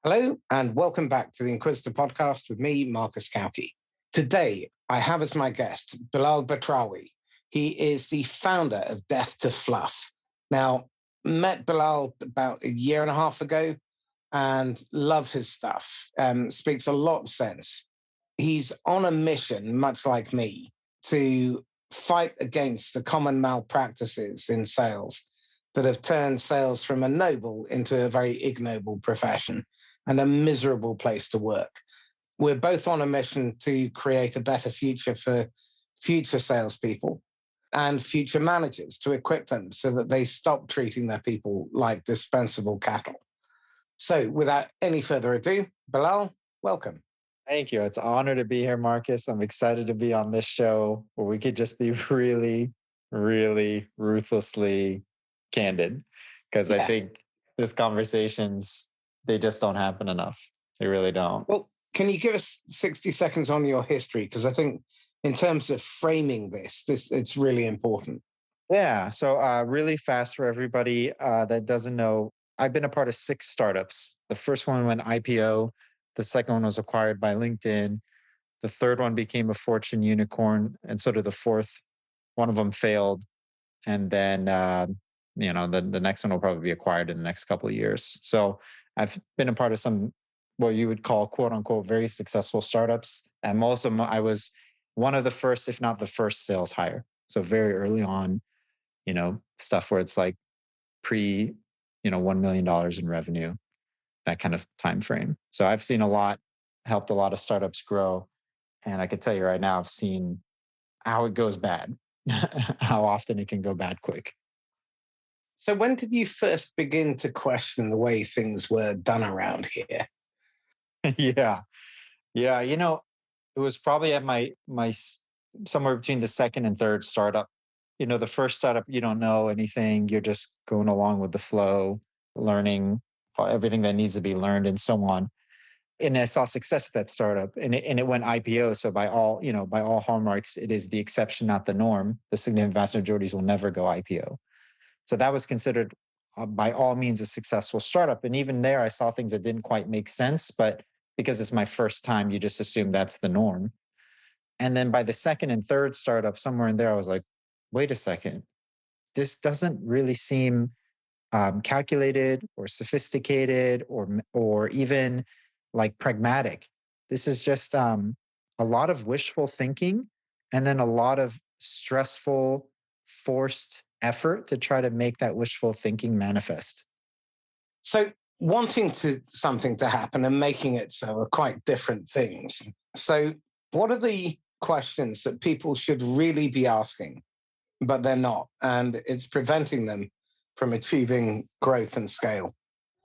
Hello, and welcome back to the Inquisitor podcast with me, Marcus Kauke. Today, I have as my guest Belal Batrawy. He is the founder of Death to Fluff. Now, met Belal about a year and a half ago and love his stuff. Speaks a lot of sense. He's on a mission, much like me, to fight against the common malpractices in sales that have turned sales from a noble into a very ignoble profession and a miserable place to work. We're both on a mission to create a better future for future salespeople and future managers, to equip them so that they stop treating their people like dispensable cattle. So without any further ado, Belal, welcome. Thank you. It's an honor to be here, Marcus. I'm excited to be on this show where we could just be really, really ruthlessly candid. Because I think these conversations, they just don't happen enough. They really don't. Well, can you give us 60 seconds on your history? Because I think in terms of framing this, it's really important. Yeah. So really fast for everybody that doesn't know, I've been a part of 6 startups. The first one went IPO. The second one was acquired by LinkedIn. The third one became a Fortune unicorn. And so did the fourth. One of them failed. And then, the next one will probably be acquired in the next couple of years. So I've been a part of some, what you would call, quote unquote, very successful startups. And most of them, I was one of the first, if not the first sales hire. So very early on, stuff where it's like $1 million in revenue, that kind of time frame. So I've seen a lot, helped a lot of startups grow. And I could tell you right now, I've seen how it goes bad, how often it can go bad quick. So when did you first begin to question the way things were done around here? Yeah. It was probably at my somewhere between the second and third startup. The first startup, you don't know anything. You're just going along with the flow, learning everything that needs to be learned and so on. And I saw success at that startup and it went IPO. So by all hallmarks, it is the exception, not the norm. The significant vast majorities will never go IPO. So that was considered by all means a successful startup. And even there, I saw things that didn't quite make sense, but because it's my first time, you just assume that's the norm. And then by the second and third startup, somewhere in there, I was like, wait a second, this doesn't really seem calculated or sophisticated or even like pragmatic. This is just a lot of wishful thinking and then a lot of stressful, forced effort to try to make that wishful thinking manifest. So wanting something to happen and making it so are quite different things. So what are the questions that people should really be asking, but they're not, and it's preventing them from achieving growth and scale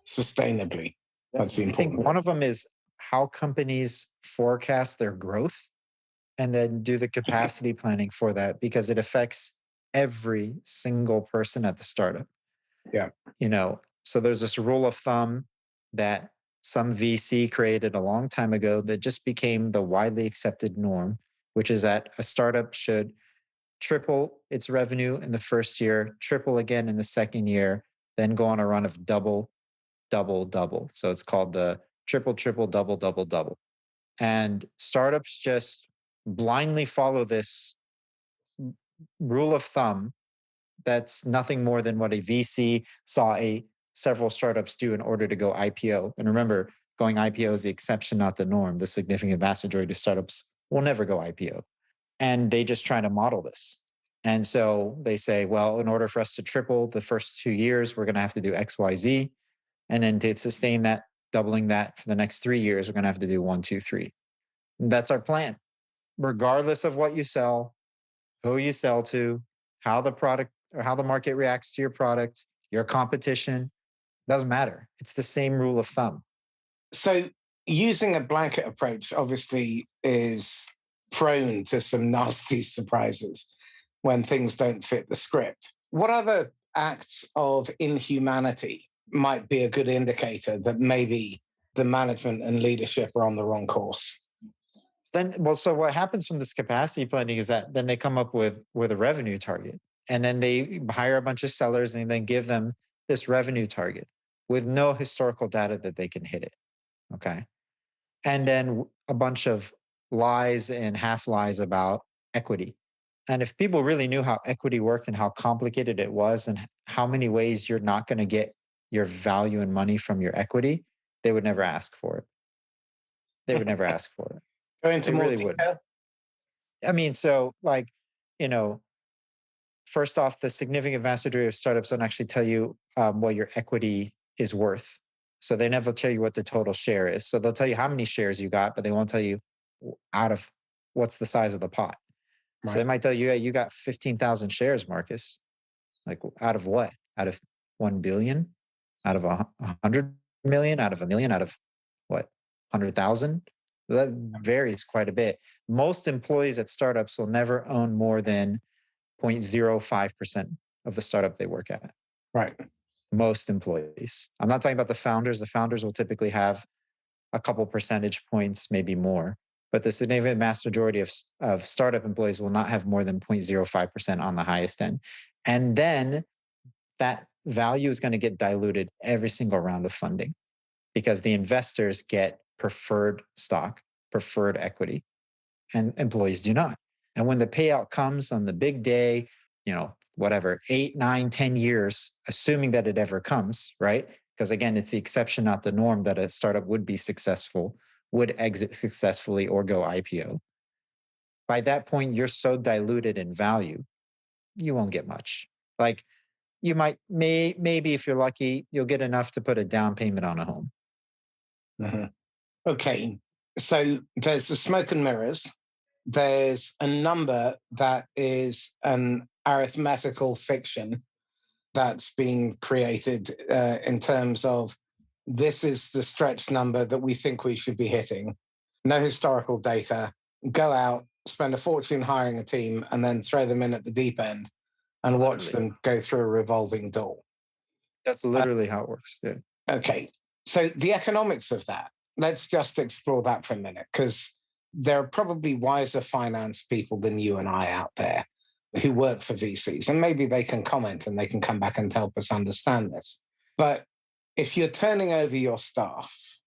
sustainably? That's the important. I think one of them is how companies forecast their growth and then do the capacity planning for that, because it affects every single person at the startup. Yeah. So there's this rule of thumb that some VC created a long time ago that just became the widely accepted norm, which is that a startup should triple its revenue in the first year, triple again in the second year, then go on a run of double, double, double. So it's called the triple, triple, double, double, double. And startups just blindly follow this rule of thumb that's nothing more than what a VC saw several startups do in order to go IPO. And remember, going IPO is the exception, not the norm. The significant vast majority of startups will never go IPO. And they just try to model this. And so they say, well, in order for us to triple the first 2 years, we're going to have to do X, Y, Z. And then to sustain that, doubling that for the next 3 years, we're going to have to do 1, 2, 3. And that's our plan. Regardless of what you sell, who you sell to, how the product or how the market reacts to your product, your competition, doesn't matter. It's the same rule of thumb. So using a blanket approach obviously is prone to some nasty surprises when things don't fit the script. What other acts of inhumanity might be a good indicator that maybe the management and leadership are on the wrong course? So what happens from this capacity planning is that then they come up with a revenue target. And then they hire a bunch of sellers and then give them this revenue target with no historical data that they can hit it. Okay. And then a bunch of lies and half lies about equity. And if people really knew how equity worked and how complicated it was and how many ways you're not going to get your value and money from your equity, they would never ask for it. They would never ask for it. Go into They more really wouldn't. detail. I mean, so like, you know, first off, the significant vast majority of startups don't actually tell you what your equity is worth. So they never tell you what the total share is. So they'll tell you how many shares you got, but they won't tell you out of what's the size of the pot. So they Right. might tell you, yeah, you got 15,000 shares, Marcus. Like out of what? Out of 1 billion? Out of 100 million? Out of a million? Out of what? 100,000? That varies quite a bit. Most employees at startups will never own more than 0.05% of the startup they work at. Right. Most employees. I'm not talking about the founders. The founders will typically have a couple percentage points, maybe more. But the significant mass majority of startup employees will not have more than 0.05% on the highest end. And then that value is going to get diluted every single round of funding because the investors get preferred stock, preferred equity, and employees do not. And when the payout comes on the big day, whatever, 8, 9, 10 years, assuming that it ever comes, right? Because again, it's the exception, not the norm, that a startup would be successful, would exit successfully or go IPO. By that point, you're so diluted in value, you won't get much. Like you maybe if you're lucky, you'll get enough to put a down payment on a home. Mm-hmm. Okay. So there's the smoke and mirrors. There's a number that is an arithmetical fiction that's being created in terms of this is the stretch number that we think we should be hitting. No historical data. Go out, spend a fortune hiring a team, and then throw them in at the deep end and watch Literally. them go through a revolving door. That's literally how it works. Yeah. Okay. So the economics of that, let's just explore that for a minute, because there are probably wiser finance people than you and I out there who work for VCs, and maybe they can comment and they can come back and help us understand this. But if you're turning over your staff,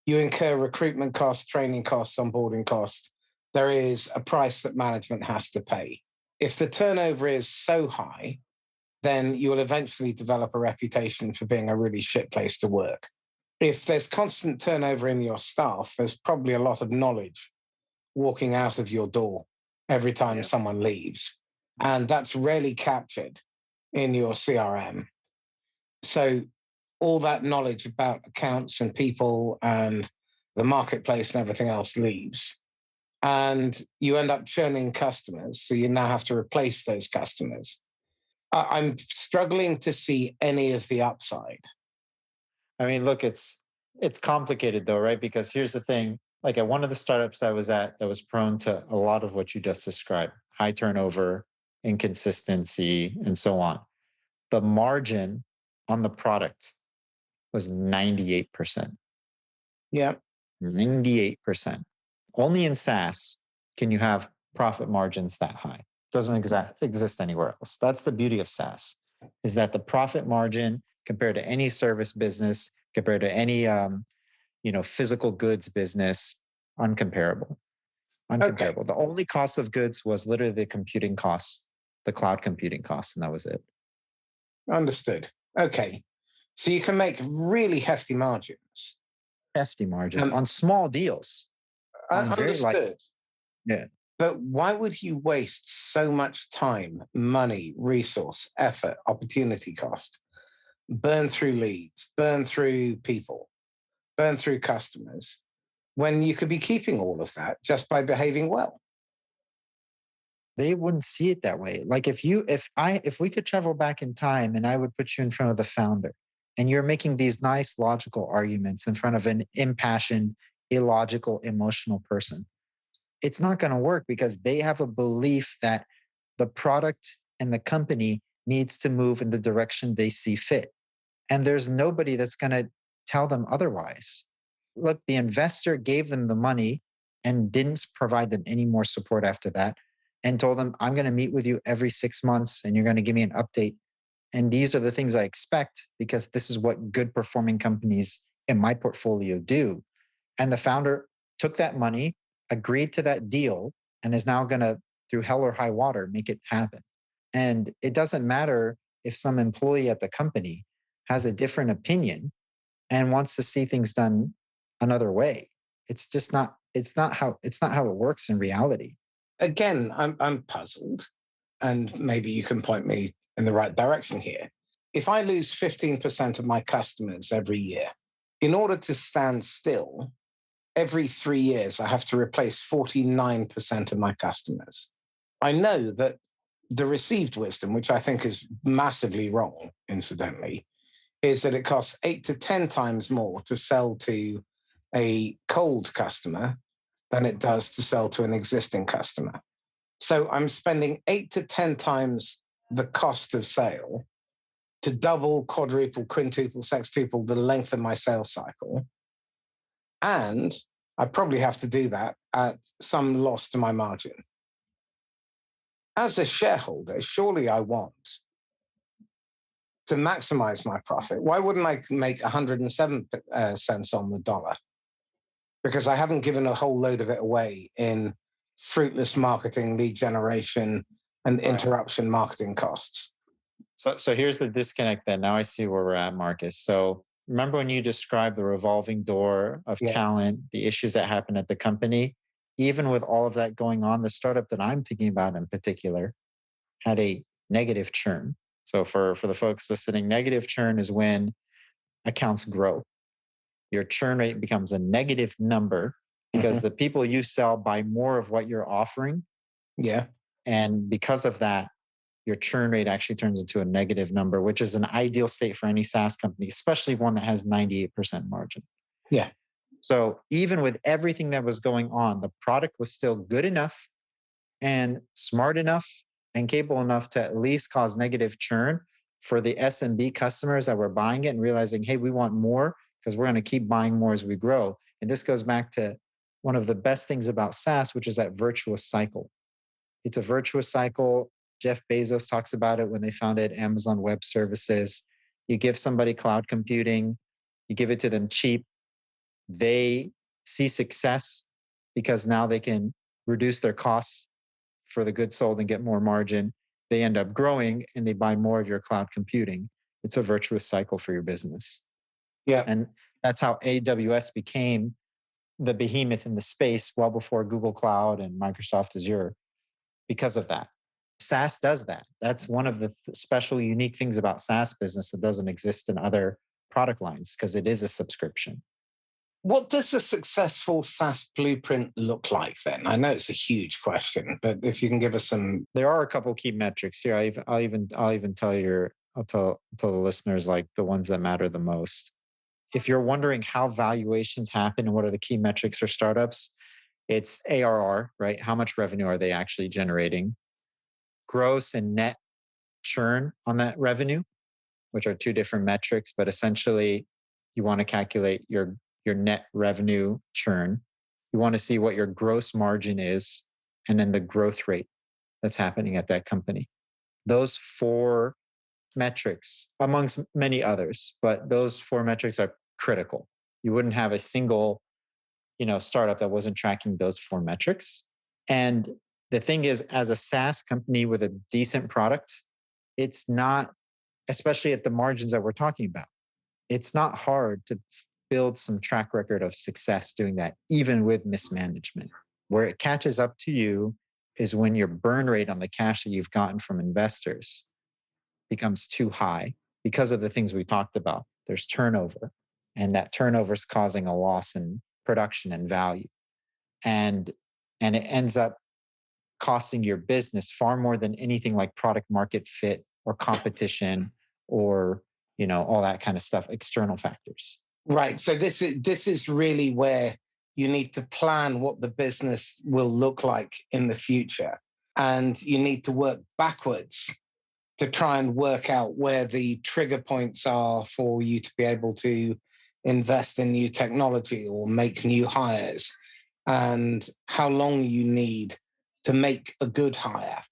you incur recruitment costs, training costs, onboarding costs. There is a price that management has to pay. If the turnover is so high, then you will eventually develop a reputation for being a really shit place to work. If there's constant turnover in your staff, there's probably a lot of knowledge walking out of your door every time someone leaves. And that's rarely captured in your CRM. So all that knowledge about accounts and people and the marketplace and everything else leaves. And you end up churning customers. So you now have to replace those customers. I'm struggling to see any of the upside. I mean, look, it's complicated though, right? Because here's the thing. Like at one of the startups I was at that was prone to a lot of what you just described, high turnover, inconsistency, and so on. The margin on the product was 98%. Yeah. 98%. Only in SaaS can you have profit margins that high. Doesn't exist anywhere else. That's the beauty of SaaS, is that the profit margin compared to any service business, compared to any physical goods business, uncomparable. Uncomparable. Okay. The only cost of goods was literally the computing costs, the cloud computing costs, and that was it. Understood. Okay. So you can make really hefty margins. Hefty margins on small deals. Understood. Yeah. But why would you waste so much time, money, resource, effort, opportunity cost, burn through leads, burn through people, burn through customers, when you could be keeping all of that just by behaving well? They wouldn't see it that way. Like if we could travel back in time and I would put you in front of the founder and you're making these nice logical arguments in front of an impassioned, illogical, emotional person, it's not going to work because they have a belief that the product and the company needs to move in the direction they see fit. And there's nobody that's going to tell them otherwise. Look, the investor gave them the money and didn't provide them any more support after that and told them, I'm going to meet with you every 6 months and you're going to give me an update. And these are the things I expect because this is what good performing companies in my portfolio do. And the founder took that money, agreed to that deal, and is now going to, through hell or high water, make it happen. And it doesn't matter if some employee at the company has a different opinion and wants to see things done another way. It's just not, how it works in reality. Again, I'm puzzled, and maybe you can point me in the right direction here. If I lose 15% of my customers every year, in order to stand still, every 3 years, I have to replace 49% of my customers. I know that the received wisdom, which I think is massively wrong, incidentally, is that it costs 8 to 10 times more to sell to a cold customer than it does to sell to an existing customer. So I'm spending 8 to 10 times the cost of sale to double, quadruple, quintuple, sextuple the length of my sales cycle. And I probably have to do that at some loss to my margin. As a shareholder, surely I want to maximize my profit. Why wouldn't I make 107 cents on the dollar? Because I haven't given a whole load of it away in fruitless marketing, lead generation, and interruption marketing costs. So here's the disconnect then. Now I see where we're at, Marcus. So remember when you described the revolving door of talent, the issues that happen at the company, even with all of that going on, the startup that I'm thinking about in particular had a negative churn. So for the folks listening, negative churn is when accounts grow. Your churn rate becomes a negative number because the people you sell buy more of what you're offering. Yeah. And because of that, your churn rate actually turns into a negative number, which is an ideal state for any SaaS company, especially one that has 98% margin. Yeah. So even with everything that was going on, the product was still good enough and smart enough and capable enough to at least cause negative churn for the SMB customers that were buying it and realizing, hey, we want more because we're going to keep buying more as we grow. And this goes back to one of the best things about SaaS, which is that virtuous cycle. It's a virtuous cycle. Jeff Bezos talks about it when they founded Amazon Web Services. You give somebody cloud computing, you give it to them cheap. They see success because now they can reduce their costs for the goods sold and get more margin. They end up growing and they buy more of your cloud computing. It's a virtuous cycle for your business. Yeah. And that's how AWS became the behemoth in the space well before Google Cloud and Microsoft Azure because of that. SaaS does that. That's one of the special, unique things about SaaS business that doesn't exist in other product lines because it is a subscription. What does a successful SaaS blueprint look like then? I know it's a huge question, but if you can give us some. There are a couple of key metrics here. I'll even tell the listeners like the ones that matter the most. If you're wondering how valuations happen and what are the key metrics for startups, it's ARR, right? How much revenue are they actually generating? Gross and net churn on that revenue, which are two different metrics, but essentially you want to calculate your net revenue churn. You want to see what your gross margin is and then the growth rate that's happening at that company. Those four metrics, amongst many others, but those four metrics are critical. You wouldn't have a single, startup that wasn't tracking those four metrics. And the thing is, as a SaaS company with a decent product, it's not, especially at the margins that we're talking about, it's not hard to build some track record of success doing that, even with mismanagement. Where it catches up to you is when your burn rate on the cash that you've gotten from investors becomes too high because of the things we talked about. There's turnover, and that turnover is causing a loss in production and value. And it ends up costing your business far more than anything like product market fit or competition or, all that kind of stuff, external factors. Right. So this is really where you need to plan what the business will look like in the future. And you need to work backwards to try and work out where the trigger points are for you to be able to invest in new technology or make new hires, and how long you need to make a good hire,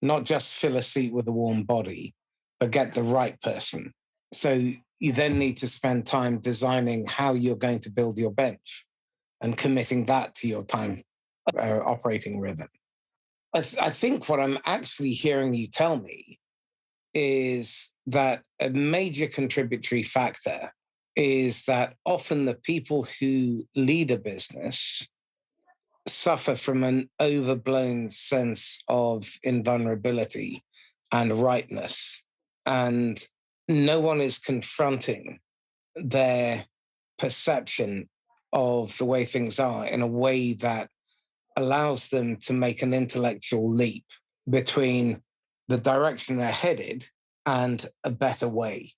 not just fill a seat with a warm body, but get the right person. So you then need to spend time designing how you're going to build your bench. and committing that to your time operating rhythm. I think what I'm actually hearing you tell me is that a major contributory factor is that often the people who lead a business suffer from an overblown sense of invulnerability and rightness. And no one is confronting their perception of the way things are in a way that allows them to make an intellectual leap between the direction they're headed and a better way.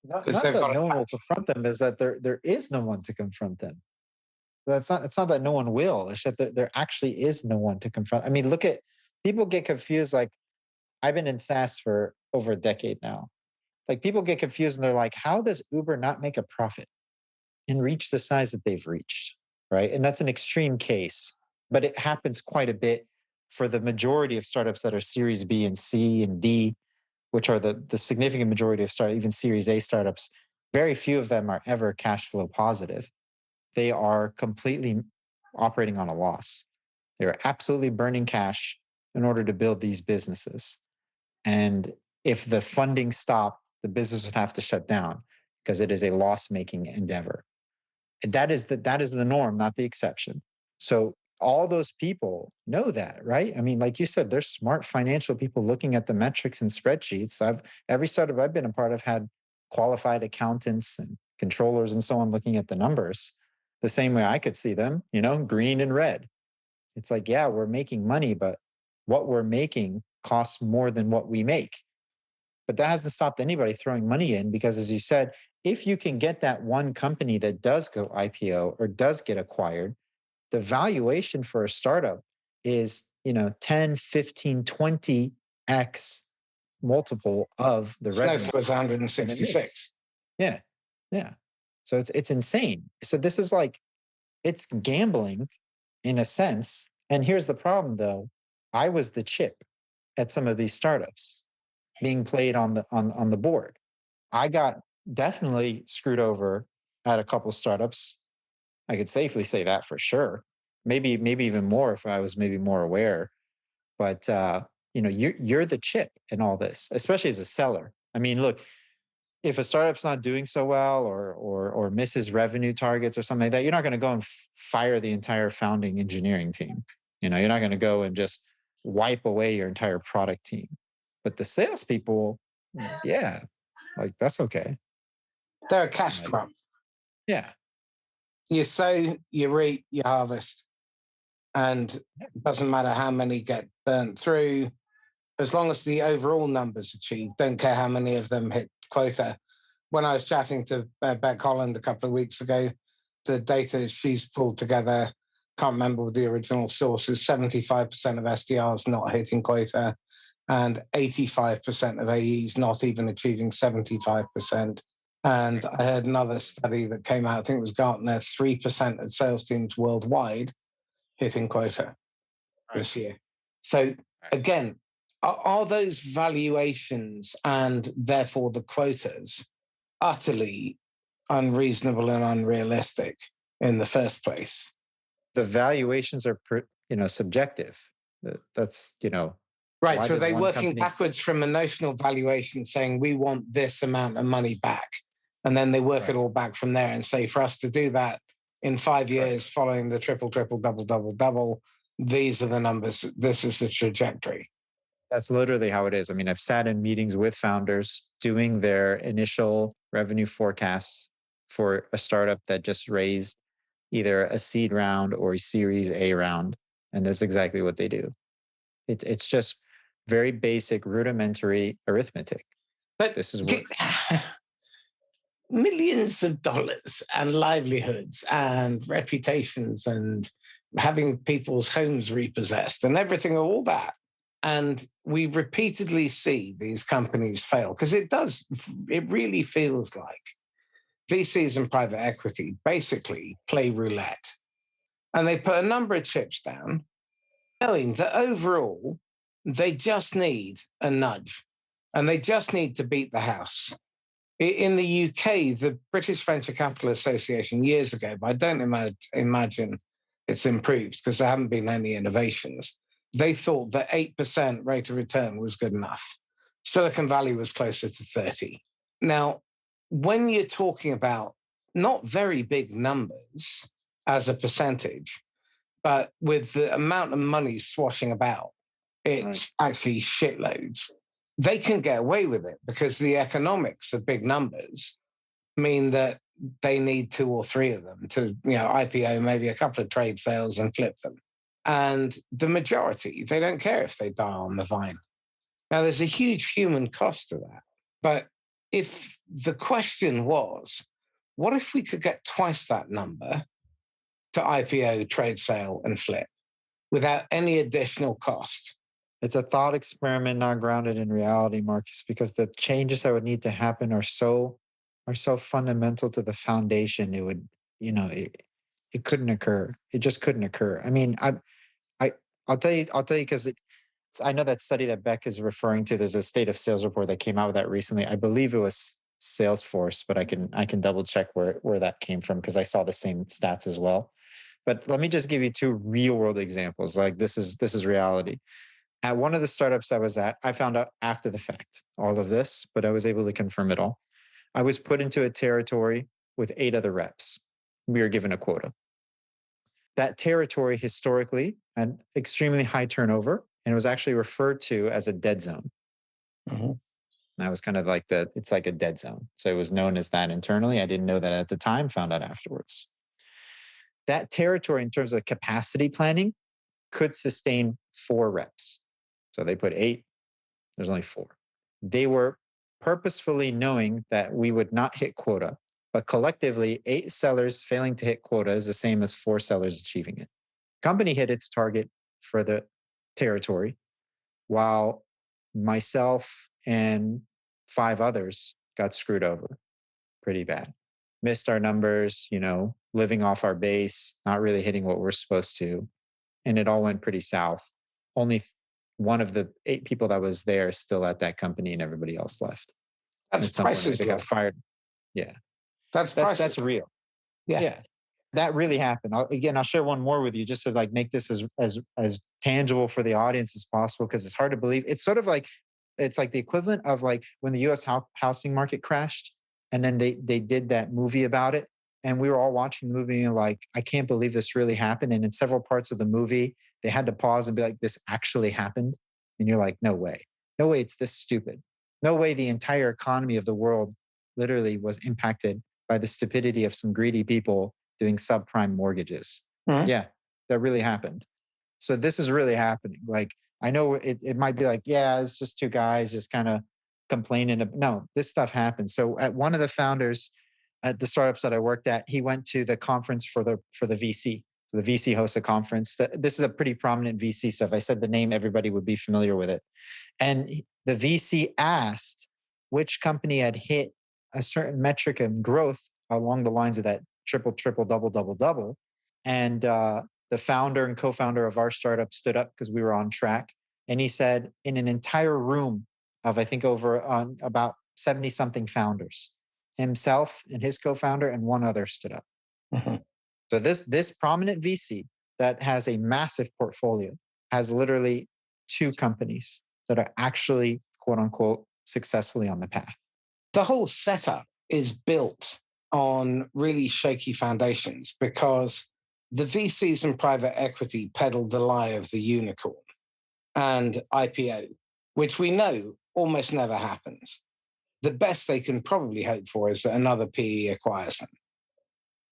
Not that no one will confront them, is that there is no one to confront them. It's not that no one will. It's that there actually is no one to confront. I mean, look at people get confused. Like, I've been in SaaS for over a decade now. Like, people get confused and they're like, how does Uber not make a profit and reach the size that they've reached? Right. And that's an extreme case, but it happens quite a bit for the majority of startups that are Series B and C and D, which are the significant majority of startups, even Series A startups. Very few of them are ever cash flow positive. They are completely operating on a loss. They're absolutely burning cash in order to build these businesses. And if the funding stopped, the business would have to shut down because it is a loss-making endeavor. And that is the norm, not the exception. So all those people know that, right? I mean, like you said, there's smart financial people looking at the metrics and spreadsheets. Every startup I've been a part of had qualified accountants and controllers and so on looking at the numbers the same way I could see them, green and red. It's like, yeah, we're making money, but what we're making costs more than what we make. But that hasn't stopped anybody throwing money in because, as you said, if you can get that one company that does go IPO or does get acquired, the valuation for a startup is 10, 15, 20x multiple of the revenue. Snowflake was 166. Yeah. So it's insane. So this is like, it's gambling in a sense. And here's the problem though. I was the chip at some of these startups being played on the board. I got definitely screwed over at a couple startups. I could safely say that for sure. Maybe even more if I was maybe more aware. But you're the chip in all this, especially as a seller. I mean, look, if a startup's not doing so well or misses revenue targets or something like that, you're not going to go and fire the entire founding engineering team. You're not going to go and just wipe away your entire product team. But the salespeople, yeah, like that's okay. They're a cash crop. Yeah. You sow, you reap, you harvest. And it doesn't matter how many get burnt through, as long as the overall numbers achieved, don't care how many of them hit quota. When I was chatting to Beck Holland a couple of weeks ago, the data she's pulled together, can't remember the original sources, 75% of SDRs not hitting quota and 85% of AEs not even achieving 75%. And I heard another study that came out, I think it was Gartner, 3% of sales teams worldwide hitting quota this year. So again, are those valuations and therefore the quotas utterly unreasonable and unrealistic in the first place? The valuations are, subjective. That's, right. So they're working backwards from a notional valuation saying we want this amount of money back. And then they work it all back from there and say, for us to do that in 5 years, following the triple, double, these are the numbers. This is the trajectory. That's literally how it is. I mean, I've sat in meetings with founders doing their initial revenue forecasts for a startup that just raised either a seed round or a Series A round. And that's exactly what they do. It's just very basic, rudimentary arithmetic. But this is what millions of dollars and livelihoods and reputations and having people's homes repossessed and everything, all that. And we repeatedly see these companies fail because it really feels like VCs and private equity basically play roulette. And they put a number of chips down, knowing that overall, they just need a nudge and they just need to beat the house. In the UK, the British Venture Capital Association years ago, but I don't imagine it's improved because there haven't been any innovations. They thought that 8% rate of return was good enough. Silicon Valley was closer to 30. Now, when you're talking about not very big numbers as a percentage, but with the amount of money swashing about, it's actually shitloads. They can get away with it because the economics of big numbers mean that they need two or three of them to, IPO maybe a couple of trade sales and flip them. And the majority, they don't care if they die on the vine. Now, there's a huge human cost to that. But if the question was, what if we could get twice that number to IPO, trade sale, and flip without any additional cost? It's a thought experiment not grounded in reality, Marcus, because the changes that would need to happen are so fundamental to the foundation. It would, it couldn't occur. It just couldn't occur. I mean, I'll tell you because I know that study that Beck is referring to. There's a state of sales report that came out with that recently. I believe it was Salesforce, but I can double check where that came from because I saw the same stats as well. But let me just give you two real world examples. Like this is reality. At one of the startups I was at, I found out after the fact all of this, but I was able to confirm it all. I was put into a territory with 8 other reps. We were given a quota. That territory historically had extremely high turnover, and it was actually referred to as a dead zone. Mm-hmm. That was kind of like it's like a dead zone. So it was known as that internally. I didn't know that at the time, found out afterwards. That territory, in terms of capacity planning, could sustain 4 reps. So they put 8, there's only 4. They were purposefully knowing that we would not hit quota, but collectively 8 sellers failing to hit quota is the same as 4 sellers achieving it. Company hit its target for the territory, while myself and 5 others got screwed over pretty bad. Missed our numbers, living off our base, not really hitting what we're supposed to. And it all went pretty south. Only one of the 8 people that was there still at that company, and everybody else left. That's priceless. They got fired. Yeah. That's real. Yeah. That really happened. I'll share one more with you just to make this as tangible for the audience as possible, because it's hard to believe. It's sort of it's like the equivalent of when the US housing market crashed, and then they did that movie about it. And we were all watching the movie and I can't believe this really happened. And in several parts of the movie, they had to pause and be like, this actually happened. And you're like, no way. No way it's this stupid. No way the entire economy of the world literally was impacted by the stupidity of some greedy people doing subprime mortgages. Mm-hmm. Yeah, that really happened. So this is really happening. I know it might be it's just 2 guys just kind of complaining. No, this stuff happens. So at one of the founders at the startups that I worked at, he went to the conference for the VC. So the VC hosts a conference. This is a pretty prominent VC. So if I said the name, everybody would be familiar with it. And the VC asked which company had hit a certain metric of growth along the lines of that triple, double. And the founder and co-founder of our startup stood up because we were on track. And he said, in an entire room of, I think, over about 70 something founders, himself and his co-founder and 1 other stood up. Mm-hmm. So this prominent VC that has a massive portfolio has literally 2 companies that are actually, quote unquote, successfully on the path. The whole setup is built on really shaky foundations because the VCs and private equity peddled the lie of the unicorn and IPO, which we know almost never happens. The best they can probably hope for is that another PE acquires them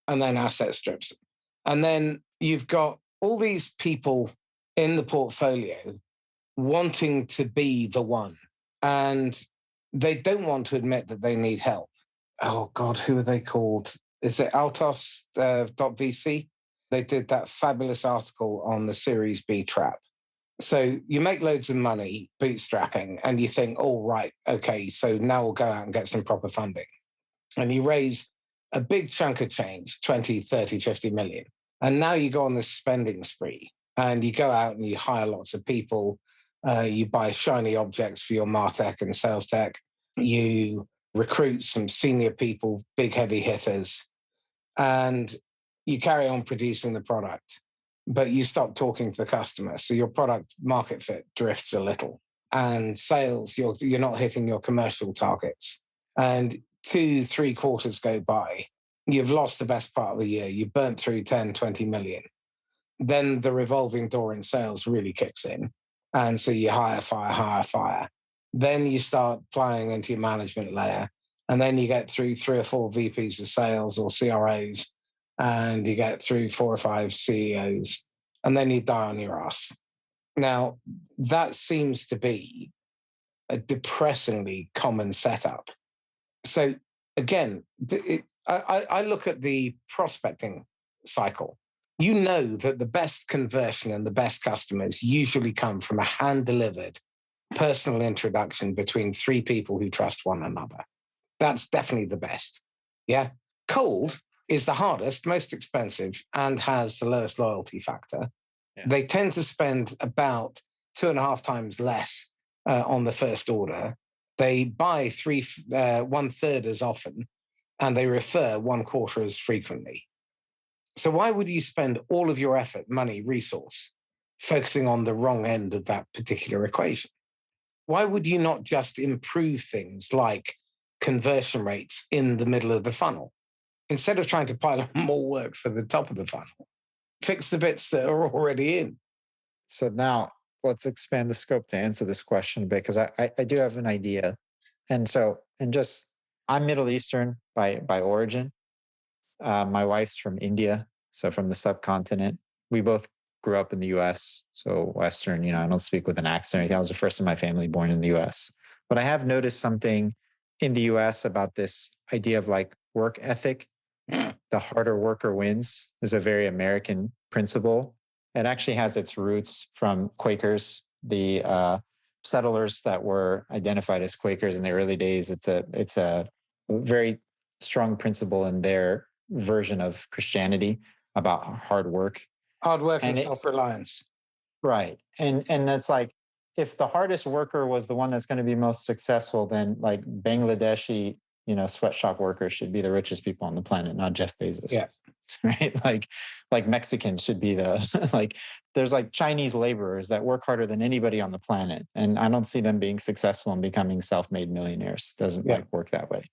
and then asset strips them. And then you've got all these people in the portfolio wanting to be the one, and they don't want to admit that they need help. Oh God, who are they called? Is it Altos.vc? They did that fabulous article on the Series B trap. So you make loads of money bootstrapping and you think, oh, right, okay, so now we'll go out and get some proper funding. And you raise a big chunk of change, 20, 30, 50 million. And now you go on this spending spree and you go out and you hire lots of people. You buy shiny objects for your MarTech and sales tech. You recruit some senior people, big heavy hitters, and you carry on producing the product. but you stop talking to the customer. So your product market fit drifts a little. And sales, you're not hitting your commercial targets. And 2-3 quarters go by. You've lost the best part of a year. You burnt through 10, 20 million. Then the revolving door in sales really kicks in. And so you hire, fire. Then you start plying into your management layer. And then you get through 3 or 4 VPs of sales or CRAs, and you get through 4 or 5 CEOs, and then you die on your ass. Now, that seems to be a depressingly common setup. So again, I look at the prospecting cycle. You know that the best conversion and the best customers usually come from a hand-delivered personal introduction between 3 people who trust one another. That's definitely the best. Yeah. Cold is the hardest, most expensive, and has the lowest loyalty factor. Yeah. They tend to spend about 2.5 times less on the first order. They buy 1/3 as often, and they refer 1/4 as frequently. So why would you spend all of your effort, money, resource focusing on the wrong end of that particular equation? Why would you not just improve things like conversion rates in the middle of the funnel? Instead of trying to pile on more work for the top of the funnel, fix the bits that are already in. So now let's expand the scope to answer this question a bit, because I do have an idea. I'm Middle Eastern by origin. My wife's from India, so from the subcontinent. We both grew up in the US, so Western, I don't speak with an accent or anything. I was the first in my family born in the US. But I have noticed something in the US about this idea of like work ethic. The harder worker wins is a very American principle. It actually has its roots from Quakers, the settlers that were identified as Quakers in the early days. It's a very strong principle in their version of Christianity about hard work. Hard work and self-reliance. Right. And it's like, if the hardest worker was the one that's going to be most successful, then like Bangladeshi, sweatshop workers should be the richest people on the planet, not Jeff Bezos. Yeah. Right. Like Mexicans should be the, there's like Chinese laborers that work harder than anybody on the planet. And I don't see them being successful and becoming self-made millionaires. It doesn't work that way.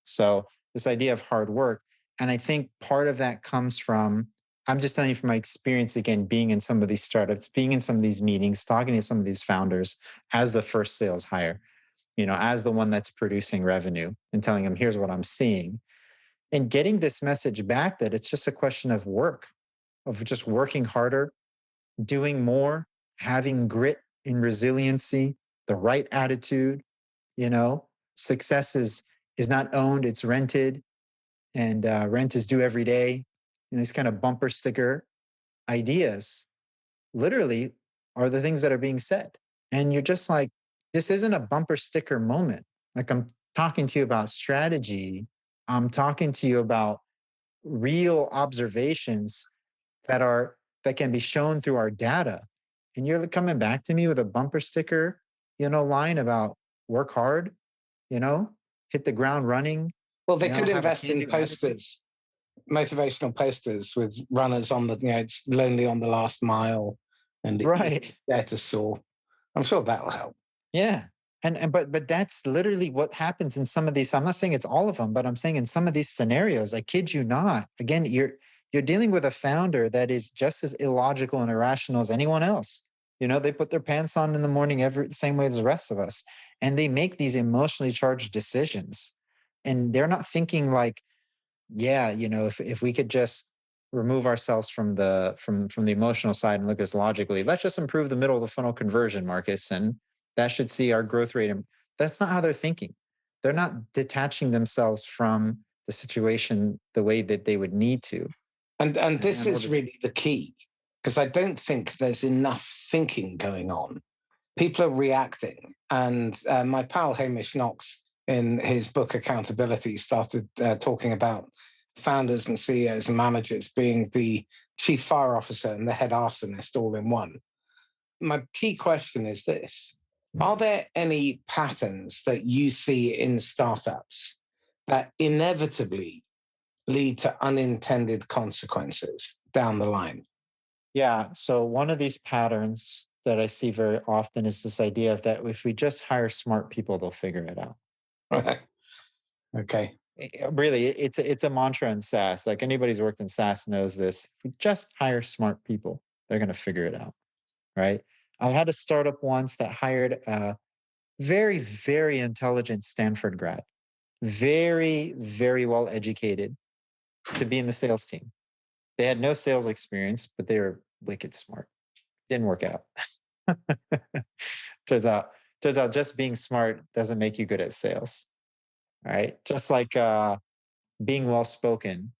So this idea of hard work, and I think part of that comes from, I'm just telling you from my experience, again, being in some of these startups, being in some of these meetings, talking to some of these founders as the first sales hire, as the one that's producing revenue and telling them, here's what I'm seeing. And getting this message back that it's just a question of work, of just working harder, doing more, having grit and resiliency, the right attitude. Success is not owned, it's rented, and rent is due every day. These kind of bumper sticker ideas literally are the things that are being said. And you're just like, this isn't a bumper sticker moment. Like, I'm talking to you about strategy. I'm talking to you about real observations that can be shown through our data. And you're coming back to me with a bumper sticker, line about work hard, hit the ground running. Well, they could invest in posters, motivational posters with runners on the, it's lonely on the last mile and right there to soar. I'm sure that'll help. Yeah. But that's literally what happens in some of these. I'm not saying it's all of them, but I'm saying in some of these scenarios, I kid you not. Again, you're dealing with a founder that is just as illogical and irrational as anyone else. They put their pants on in the morning the same way as the rest of us, and they make these emotionally charged decisions. And they're not thinking like, if we could just remove ourselves from the emotional side and look at this logically, let's just improve the middle of the funnel conversion, Marcus, and that should see our growth rate. And that's not how they're thinking. They're not detaching themselves from the situation the way that they would need to. And this is really the key, because I don't think there's enough thinking going on. People are reacting. And my pal Hamish Knox, in his book Accountability, started talking about founders and CEOs and managers being the chief fire officer and the head arsonist all in one. My key question is this: are there any patterns that you see in startups that inevitably lead to unintended consequences down the line? Yeah. So one of these patterns that I see very often is this idea of that if we just hire smart people, they'll figure it out. Right. Okay. Really, it's a mantra in SaaS. Like anybody who's worked in SaaS knows this. If we just hire smart people, they're going to figure it out, right? I had a startup once that hired a very, very intelligent Stanford grad, very, very well educated to be in the sales team. They had no sales experience, but they were wicked smart. Didn't work out. turns out, turns out just being smart doesn't make you good at sales. All right. Just like being well spoken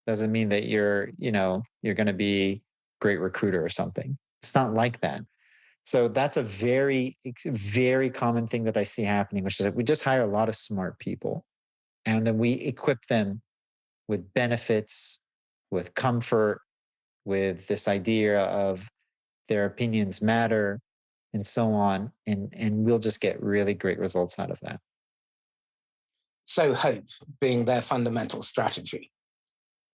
doesn't mean that you're going to be a great recruiter or something. It's not like that. So that's a very, very common thing that I see happening, which is that we just hire a lot of smart people and then we equip them with benefits, with comfort, with this idea of their opinions matter and so on. And we'll just get really great results out of that. So hope being their fundamental strategy.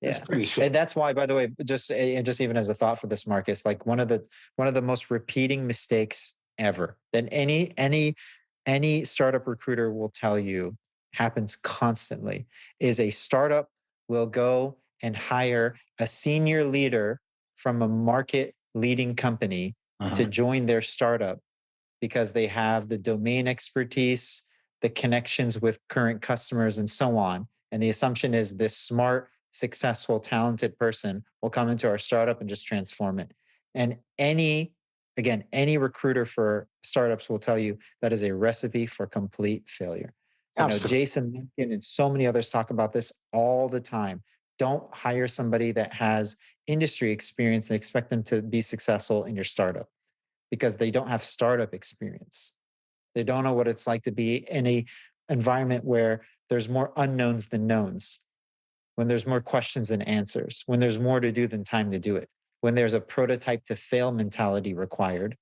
It's Yeah. pretty And short. that's why, by the way, just even as a thought for this, Marcus, like one of the most repeating mistakes ever that any startup recruiter will tell you happens constantly is a startup will go and hire a senior leader from a market leading company to Uh-huh. join their startup because they have the domain expertise, the connections with current customers, and so on. And the assumption is this smart, successful, talented person will come into our startup and just transform it. And any recruiter for startups will tell you that is a recipe for complete failure. Absolutely. Jason Lincoln and so many others talk about this all the time. Don't hire somebody that has industry experience and expect them to be successful in your startup because they don't have startup experience. They don't know what it's like to be in a environment where there's more unknowns than knowns, when there's more questions than answers, when there's more to do than time to do it, when there's a prototype to fail mentality required,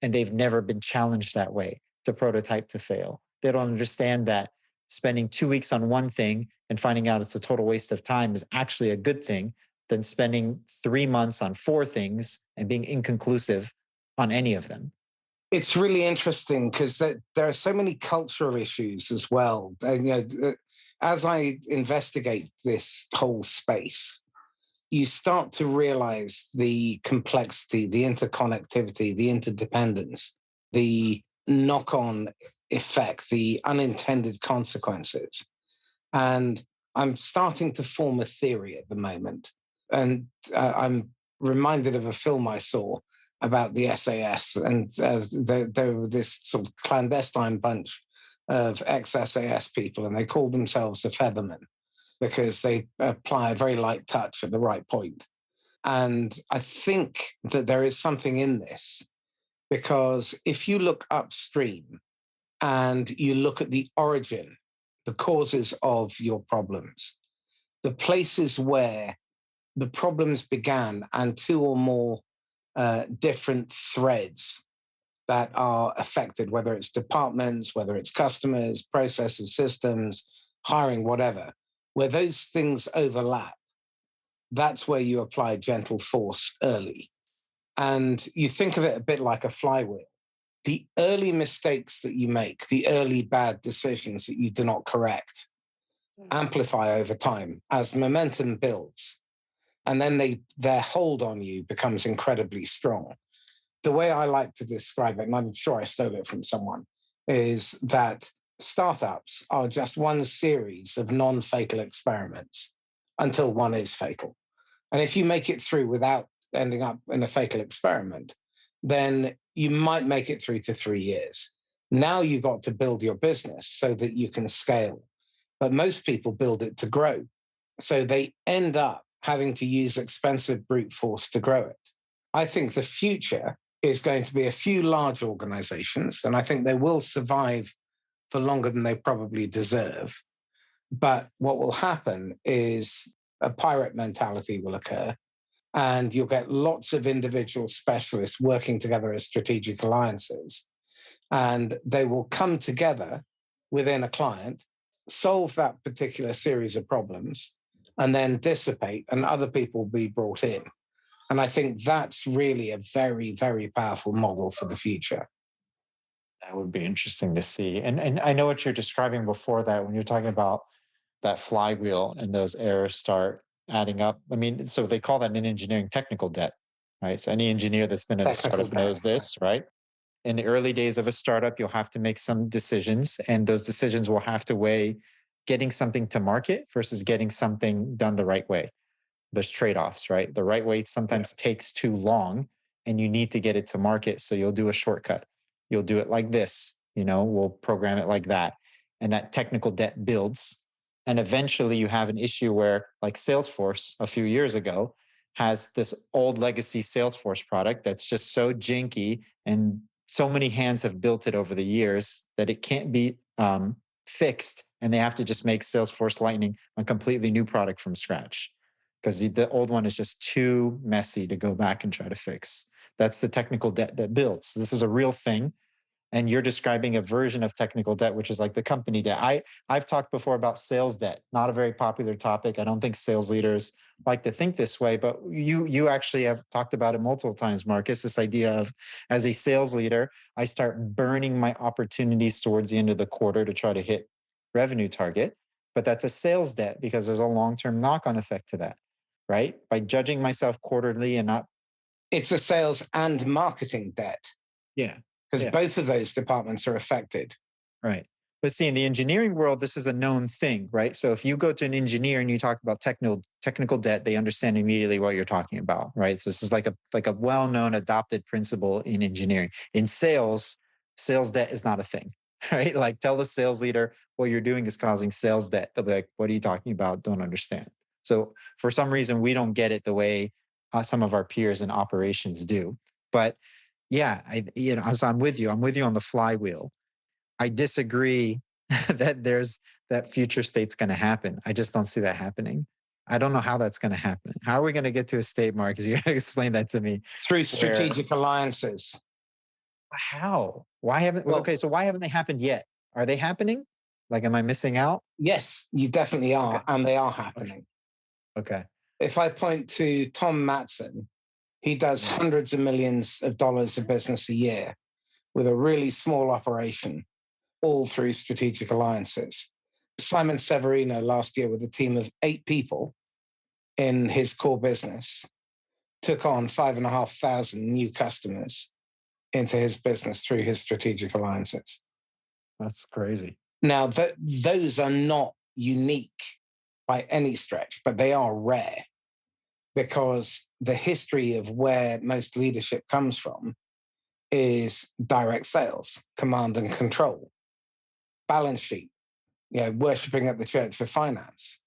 and they've never been challenged that way to prototype to fail. They don't understand that spending 2 weeks on one thing and finding out it's a total waste of time is actually a good thing than spending 3 months on four things and being inconclusive on any of them. It's really interesting because there are so many cultural issues as well. And, as I investigate this whole space, you start to realize the complexity, the interconnectivity, the interdependence, the knock on effect, the unintended consequences. And I'm starting to form a theory at the moment. And I'm reminded of a film I saw about the SAS. And they were this sort of clandestine bunch of ex SAS people, and they called themselves the Feathermen because they apply a very light touch at the right point. And I think that there is something in this because if you look upstream and you look at the origin, the causes of your problems, the places where the problems began, and two or more different threads that are affected, whether it's departments, whether it's customers, processes, systems, hiring, whatever, where those things overlap, that's where you apply gentle force early. And you think of it a bit like a flywheel. The early mistakes that you make, the early bad decisions that you do not correct, amplify over time as momentum builds. And then their hold on you becomes incredibly strong. The way I like to describe it, and I'm sure I stole it from someone, is that startups are just one series of non-fatal experiments until one is fatal. And if you make it through without ending up in a fatal experiment, then you might make it through to 3 years. Now you've got to build your business so that you can scale. But most people build it to grow. So they end up having to use expensive brute force to grow it. I think the future is going to be a few large organizations, and I think they will survive for longer than they probably deserve. But what will happen is a pirate mentality will occur, and you'll get lots of individual specialists working together as strategic alliances. And they will come together within a client, solve that particular series of problems, and then dissipate, and other people will be brought in. And I think that's really a very, very powerful model for the future. That would be interesting to see. And I know what you're describing before that when you're talking about that flywheel and those errors start adding up. I mean, so they call that in engineering technical debt, right? So any engineer that's been at a Technical startup knows debt. this, right? In the early days of a startup, you'll have to make some decisions, and those decisions will have to weigh getting something to market versus getting something done the right way. There's trade-offs, right? The right way sometimes takes too long and you need to get it to market. So you'll do a shortcut. You'll do it like this, we'll program it like that. And that technical debt builds. And eventually you have an issue where, like Salesforce a few years ago, has this old legacy Salesforce product that's just so janky, and so many hands have built it over the years that it can't be fixed. And they have to just make Salesforce Lightning a completely new product from scratch, because the old one is just too messy to go back and try to fix. That's the technical debt that builds. This is a real thing. And you're describing a version of technical debt, which is like the company debt. I've talked before about sales debt, not a very popular topic. I don't think sales leaders like to think this way, but you actually have talked about it multiple times, Marcus, this idea of, as a sales leader, I start burning my opportunities towards the end of the quarter to try to hit revenue target. But that's a sales debt because there's a long-term knock-on effect to that, right? By judging myself quarterly and not. It's a sales and marketing debt. Yeah. Because Yeah. both of those departments are affected. Right. But see, in the engineering world, this is a known thing, right? So if you go to an engineer and you talk about technical debt, they understand immediately what you're talking about, right? So this is like a well-known adopted principle in engineering. In sales debt is not a thing, right? Like, tell the sales leader what you're doing is causing sales debt. They'll be like, what are you talking about? Don't understand. So for some reason, we don't get it the way some of our peers in operations do. But yeah, so I'm with you. I'm with you on the flywheel. I disagree that future state's going to happen. I just don't see that happening. I don't know how that's going to happen. How are we going to get to a state, Marcus? You got to explain that to me. Through strategic alliances. How? Why haven't? Okay, so why haven't they happened yet? Are they happening? Like, am I missing out? Yes, you definitely are, okay. And they are happening. Okay. If I point to Tom Matson, he does hundreds of millions of dollars of business a year with a really small operation, all through strategic alliances. Simon Severino last year, with a team of 8 people in his core business, took on 5,500 new customers into his business through his strategic alliances. That's crazy. Now, those are not unique by any stretch, but they are rare, because the history of where most leadership comes from is direct sales, command and control, balance sheet, worshipping at the church of finance.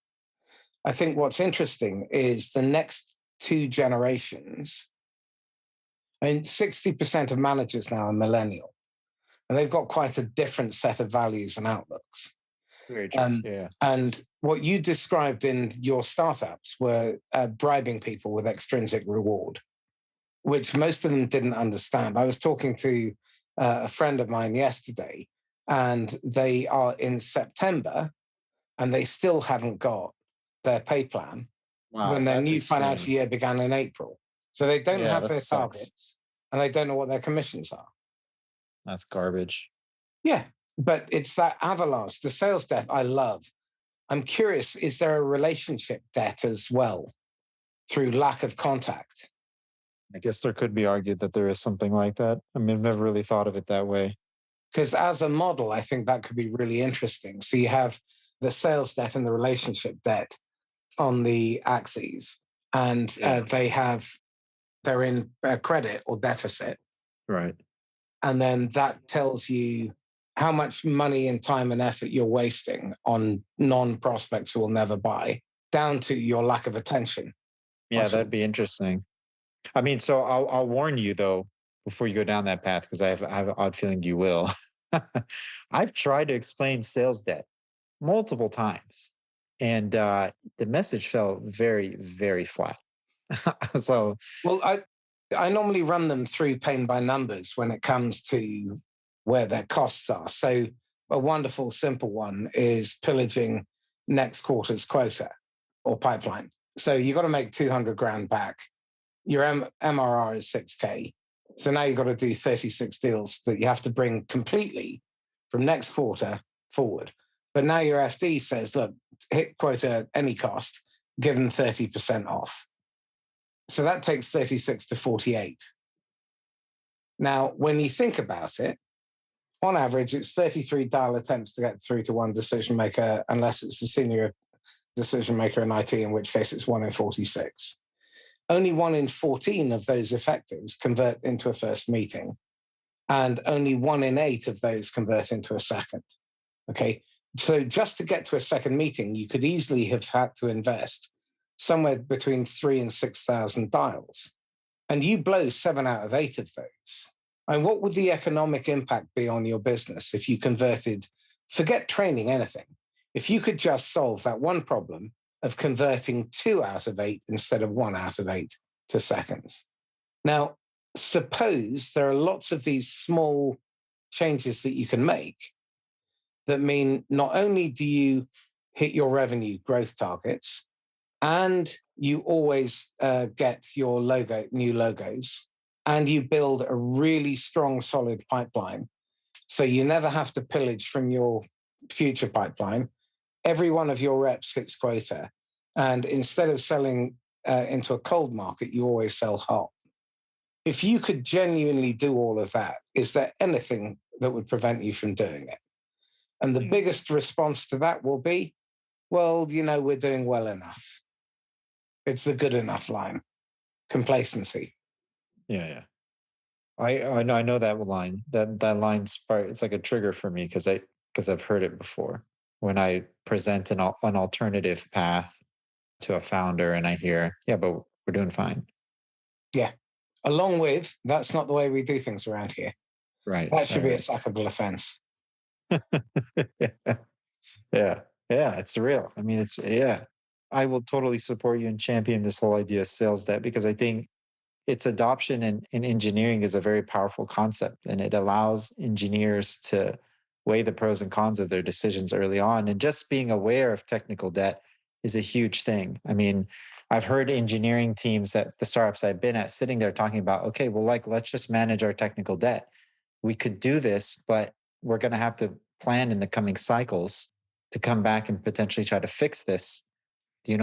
I think what's interesting is the next 2 generations. I mean, 60% of managers now are millennial, and they've got quite a different set of values and outlooks. Very true. Yeah. And what you described in your startups were bribing people with extrinsic reward, which most of them didn't understand. I was talking to a friend of mine yesterday, and they are in September, and they still haven't got their pay plan when their new financial year began in April. So they don't have their targets, and they don't know what their commissions are. That's garbage. Yeah, but it's that avalanche, the sales debt I love. I'm curious, is there a relationship debt as well through lack of contact? I guess there could be argued that there is something like that. I mean, I've never really thought of it that way. Because as a model, I think that could be really interesting. So you have the sales debt and the relationship debt on the axes, and they're in credit or deficit. Right. And then that tells you how much money and time and effort you're wasting on non-prospects who will never buy, down to your lack of attention. Yeah, that'd be interesting. I mean, so I'll warn you though, before you go down that path, because I have an odd feeling you will. I've tried to explain sales debt multiple times, and the message fell very, very flat. So, well, I normally run them through pain by numbers when it comes to where their costs are. So a wonderful, simple one is pillaging next quarter's quota or pipeline. So you've got to make 200 grand back your MRR is 6K. So now you've got to do 36 deals that you have to bring completely from next quarter forward. But now your FD says, look, hit quota at any cost, give them 30% off. So that takes 36 to 48. Now, when you think about it, on average, it's 33 dial attempts to get through to one decision maker, unless it's a senior decision maker in IT, in which case it's 1 in 46. Only 1 in 14 of those effectives convert into a first meeting, and only 1 in 8 of those convert into a second. Okay. So just to get to a second meeting, you could easily have had to invest somewhere between 3,000 and 6,000 dials. And you blow 7 out of 8 of those. And what would the economic impact be on your business if you converted, forget training anything, if you could just solve that one problem of converting 2 out of 8 instead of 1 out of 8 to seconds? Now, suppose there are lots of these small changes that you can make that mean not only do you hit your revenue growth targets and you always get your new logos, and you build a really strong, solid pipeline. So you never have to pillage from your future pipeline. Every one of your reps hits quota. And instead of selling into a cold market, you always sell hot. If you could genuinely do all of that, is there anything that would prevent you from doing it? And the biggest response to that will be, well, we're doing well enough. It's the good enough line. Complacency. Yeah. I know that line. That line's part. It's like a trigger for me because I've heard it before. When I present an alternative path to a founder, and I hear, yeah, but we're doing fine. Yeah. Along with, that's not the way we do things around here. Right. That should be a sackable offense. Yeah. It's real. I mean, I will totally support you and champion this whole idea of sales debt, because I think its adoption in engineering is a very powerful concept, and it allows engineers to weigh the pros and cons of their decisions early on. And just being aware of technical debt is a huge thing. I mean, I've heard engineering teams at the startups I've been at sitting there talking about, okay, well, let's just manage our technical debt. We could do this, but we're going to have to plan in the coming cycles to come back and potentially try to fix this.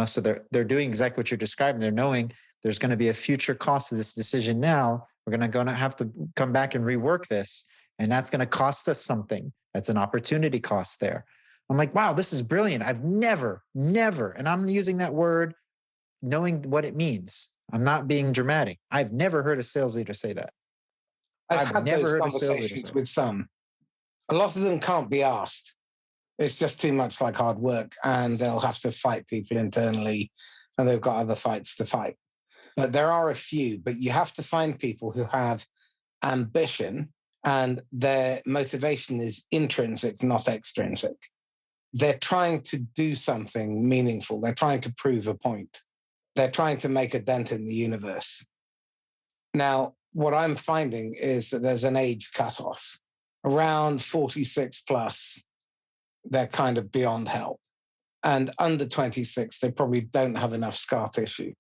So they're doing exactly what you're describing. They're knowing there's going to be a future cost to this decision now. We're going to have to come back and rework this, and that's going to cost us something. That's an opportunity cost there. I'm like, wow, this is brilliant. I've never, and I'm using that word knowing what it means. I'm not being dramatic. I've never heard a sales leader say that. I've had those conversations with some. A lot of them can't be asked. It's just too much like hard work, and they'll have to fight people internally, and they've got other fights to fight. But there are a few, but you have to find people who have ambition, and their motivation is intrinsic, not extrinsic. They're trying to do something meaningful. They're trying to prove a point. They're trying to make a dent in the universe. Now, what I'm finding is that there's an age cutoff. Around 46 plus, they're kind of beyond help. And under 26, they probably don't have enough scar tissue.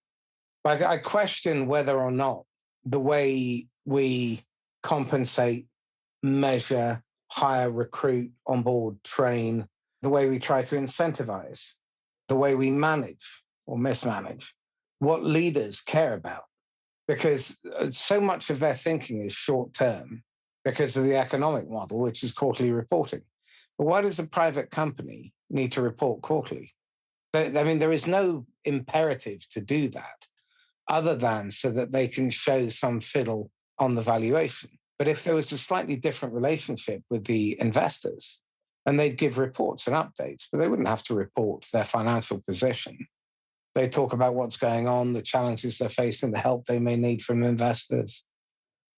But I question whether or not the way we compensate, measure, hire, recruit, onboard, train, the way we try to incentivize, the way we manage or mismanage, what leaders care about. Because so much of their thinking is short term because of the economic model, which is quarterly reporting. But why does a private company need to report quarterly? I mean, there is no imperative to do that other than so that they can show some fiddle on the valuation. But if there was a slightly different relationship with the investors, and they'd give reports and updates, but they wouldn't have to report their financial position. They talk about what's going on, the challenges they're facing, the help they may need from investors.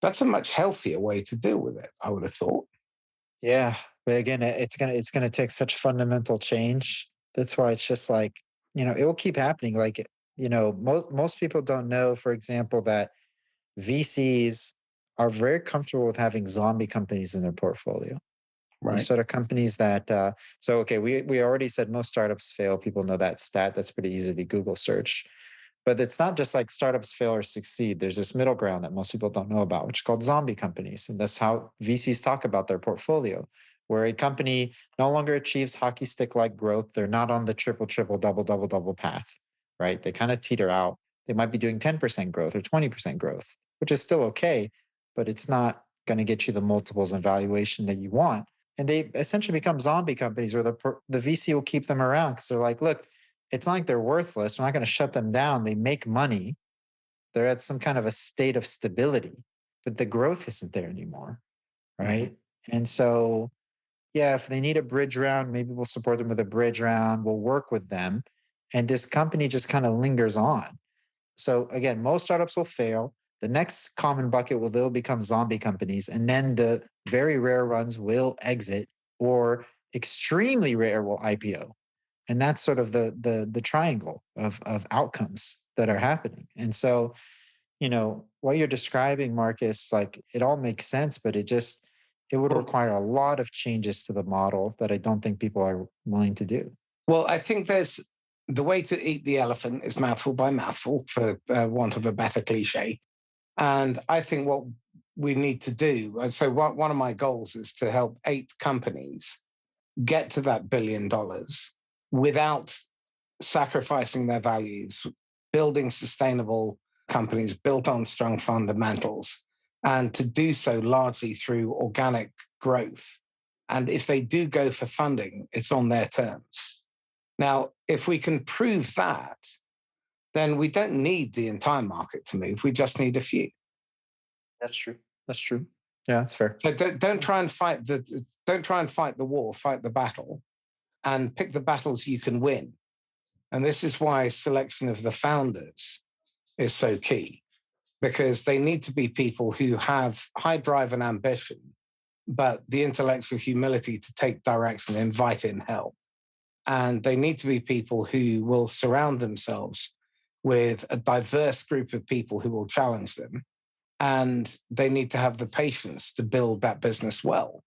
That's a much healthier way to deal with it, I would have thought. Yeah, but again, it's gonna take such fundamental change. That's why it's just like, it will keep happening. Like, most people don't know, for example, that VCs are very comfortable with having zombie companies in their portfolio. Right. These sort of companies that, we already said most startups fail. People know that stat. That's pretty easy to Google search. But it's not just like startups fail or succeed. There's this middle ground that most people don't know about, which is called zombie companies. And that's how VCs talk about their portfolio, where a company no longer achieves hockey stick like growth. They're not on the triple, triple, double, double, double path, right? They kind of teeter out. They might be doing 10% growth or 20% growth, which is still okay, but it's not going to get you the multiples and valuation that you want. And they essentially become zombie companies where the VC will keep them around because they're like, look, it's not like they're worthless. We're not going to shut them down. They make money. They're at some kind of a state of stability, but the growth isn't there anymore. Right. Mm-hmm. And so, yeah, if they need a bridge round, maybe we'll support them with a bridge round. We'll work with them. And this company just kind of lingers on. So again, most startups will fail. The next common bucket will they'll become zombie companies. And then the very rare ones will exit, or extremely rare will IPO. And that's sort of the triangle of outcomes that are happening. And so, what you're describing, Marcus, like it all makes sense, but it would require a lot of changes to the model that I don't think people are willing to do. Well, I think there's the way to eat the elephant is mouthful by mouthful, for want of a better cliche. And I think what we need to do, so one of my goals is to help 8 companies get to that $1 billion without sacrificing their values, building sustainable companies built on strong fundamentals, and to do so largely through organic growth. And if they do go for funding, it's on their terms. Now, if we can prove that, then we don't need the entire market to move. We just need a few. That's true. That's true. Yeah, that's fair. So don't try and fight the war, fight the battle, and pick the battles you can win. And this is why selection of the founders is so key, because they need to be people who have high drive and ambition, but the intellectual humility to take direction, invite in help. And they need to be people who will surround themselves with a diverse group of people who will challenge them. And they need to have the patience to build that business well.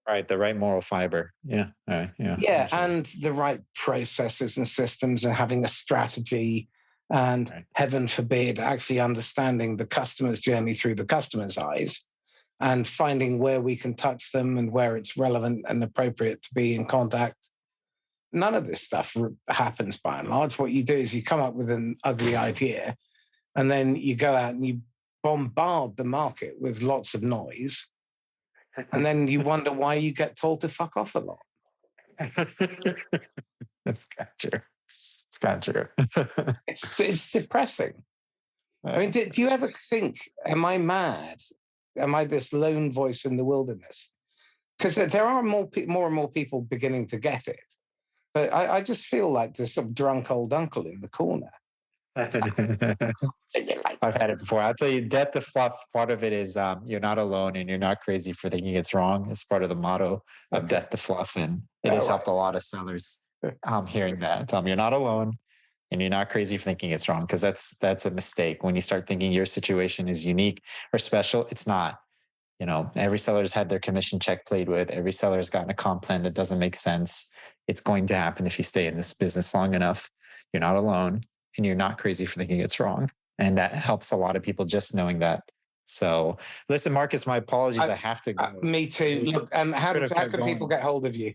Right, the right moral fiber. Yeah. Yeah, and the right processes and systems, and having a strategy, and right, heaven forbid, actually understanding the customer's journey through the customer's eyes, and finding where we can touch them and where it's relevant and appropriate to be in contact. None of this stuff happens by and large. What you do is you come up with an ugly idea, and then you go out and you bombard the market with lots of noise. And then you wonder why you get told to fuck off a lot. It's kind of true. It's kind of true. It's depressing. I mean, do you ever think, am I mad? Am I this lone voice in the wilderness? Because there are more and more people beginning to get it. But I just feel like there's some drunk old uncle in the corner. I've had it before. I'll tell you, debt to fluff, part of it is you're not alone and you're not crazy for thinking it's wrong. It's part of the motto of debt to fluff. And it has helped a lot of sellers hearing that. You're not alone and you're not crazy for thinking it's wrong, because that's a mistake. When you start thinking your situation is unique or special, it's not. Every seller's had their commission check played with. Every seller has gotten a comp plan that doesn't make sense. It's going to happen if you stay in this business long enough. You're not alone. And you're not crazy for thinking it's wrong. And that helps a lot of people, just knowing that. So listen, Marcus, my apologies. I have to go. Me too. Look, how can people get hold of you?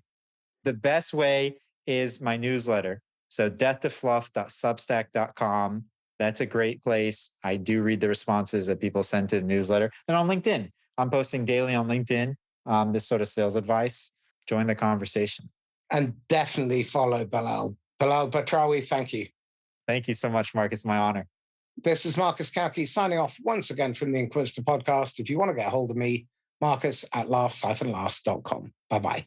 The best way is my newsletter. So death2fluff.substack.com. That's a great place. I do read the responses that people send to the newsletter. And on LinkedIn, I'm posting daily on LinkedIn, this sort of sales advice. Join the conversation. And definitely follow Belal. Belal Batrawy, thank you. Thank you so much, Marcus. My honor. This is Marcus Kauke signing off once again from the Inquisitor podcast. If you want to get a hold of me, Marcus at laughs-last.com. Bye-bye.